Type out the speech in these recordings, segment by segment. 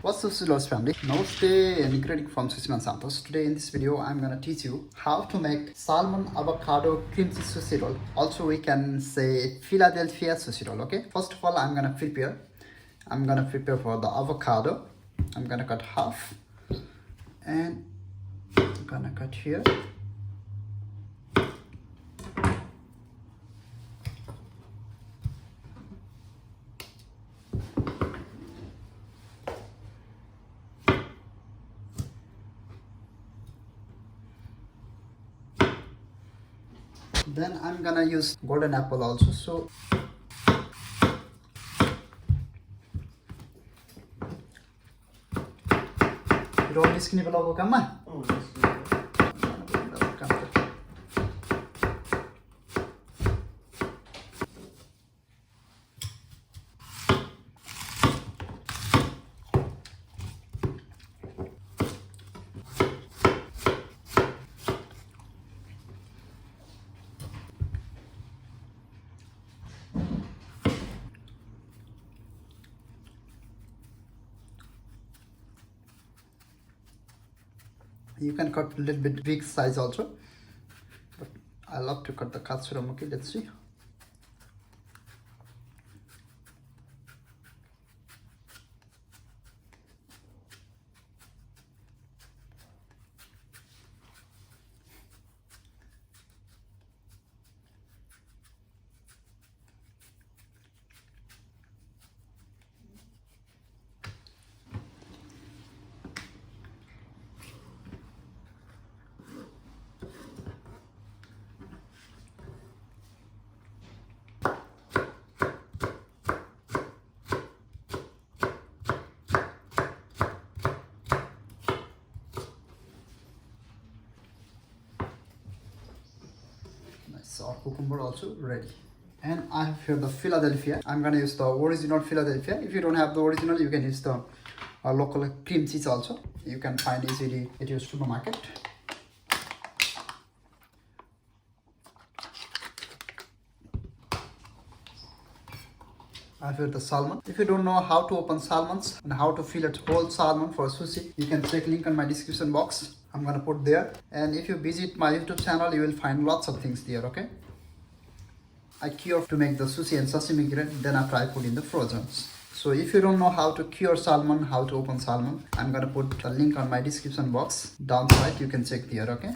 What's up, Sushi family? Namaste and greeting from Sushi and Santosh. Today in this video, I'm gonna teach you how to make salmon avocado cream cheese sushi roll. Also, we can say Philadelphia sushi roll. Okay. First of all, I'm gonna prepare for the avocado. I'm gonna cut half, and I'm gonna cut here. Then I'm gonna use golden apple also. So roll this kini bela kam ma. You can cut a little bit big size also, but I love to cut the katsuramuki. Let's see. Our cucumber also ready, and I have here the Philadelphia. I'm gonna use the original Philadelphia. If you don't have the original, you can use the local cream cheese also. You can find easily at your supermarket. I have here the salmon. If you don't know how to open salmons and how to fillet whole salmon for sushi, you can check link on my description box. I'm gonna put there, and if you visit my YouTube channel, you will find lots of things there. Okay, I cure to make the sushi and sashimi grade, then after I put in the frozen. So if you don't know how to cure salmon, how to open salmon, I'm gonna put a link on my description box down side. You can check there. Okay.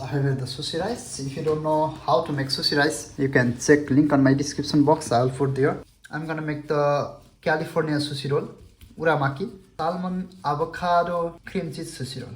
I have the sushi rice. If you don't know how to make sushi rice, you can check link on my description box. I'll put there. I'm gonna make the California sushi roll, uramaki, salmon avocado cream cheese sushi roll.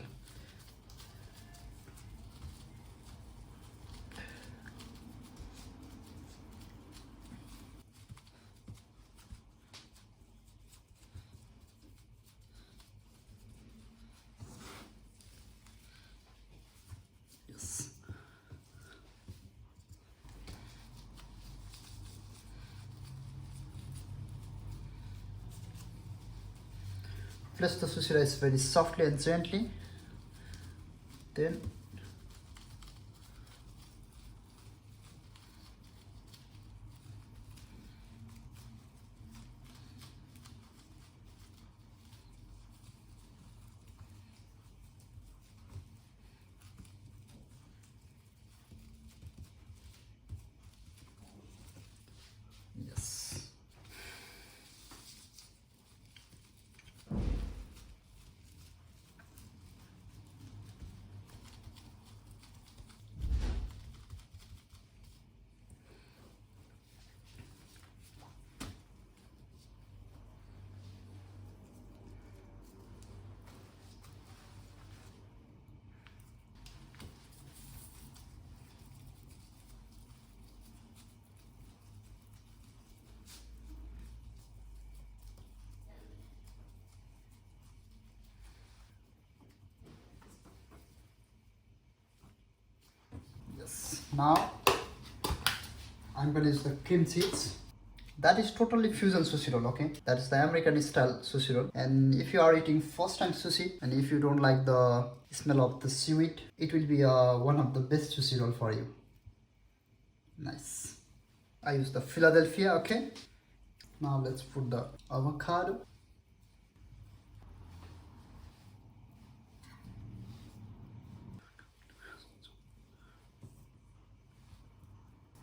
Press the sushi rice very softly and gently. Then now I'm going to use the cream cheese. That is totally fusion sushi roll, okay? That is the American style sushi roll. And if you are eating first time sushi and if you don't like the smell of the seaweed, it will be one of the best sushi roll for you. Nice. I use the Philadelphia, okay? Now let's put the avocado.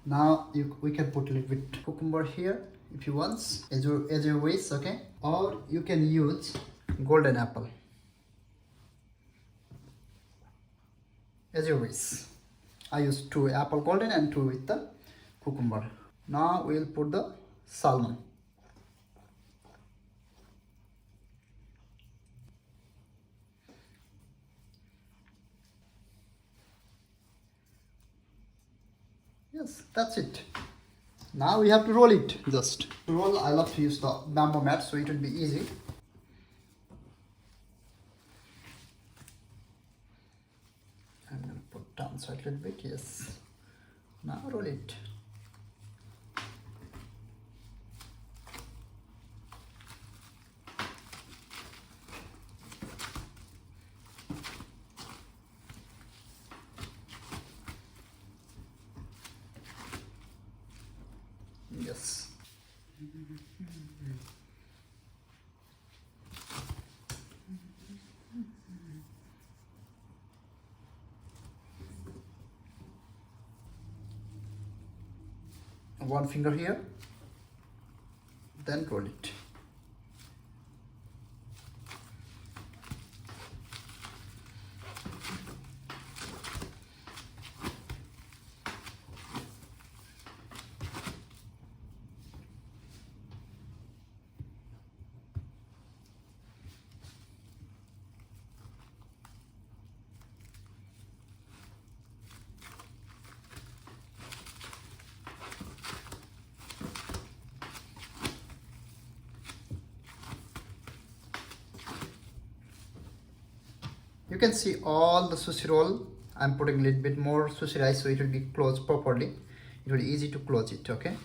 Now we can put a little bit cucumber here if you want, as you wish, okay? Or you can use golden apple, as you wish. I use 2 apple golden and 2 with the cucumber. Now we'll put the salmon. Yes, that's it. Now we have to roll it. Just to roll, I love to use the bamboo mat, so it will be easy. I'm gonna put down side a little bit. Yes. Now roll it. Yes. One finger here, then roll it. You can see all the sushi roll. I'm putting a little bit more sushi rice so it will be closed properly. It will be easy to close it, okay?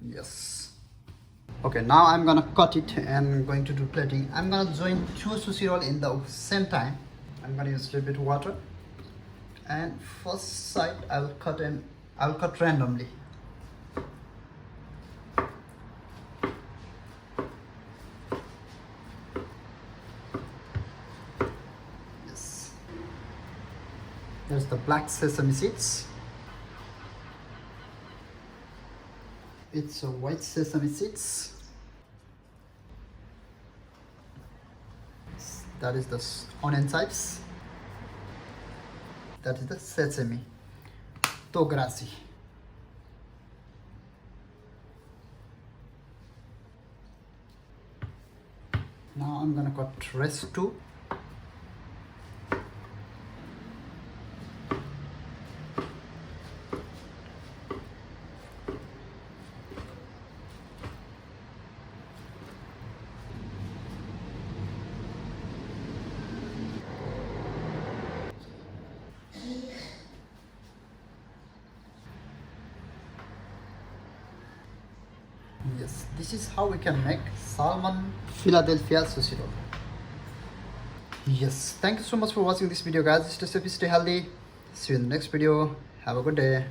Yes. Okay, now I'm gonna cut it and going to do plating. I'm gonna join 2 sushi roll in the same time. I'm gonna use a little bit of water. And first side I will cut randomly. Yes. There's the black sesame seeds. It's a white sesame seeds. That is the onion types. That is the sesame. Tograsi. Now I'm gonna cut rest 2. Yes, this is how we can make salmon Philadelphia sushi roll. Yes, thank you so much for watching this video, guys. Stay safe, stay healthy. See you in the next video. Have a good day.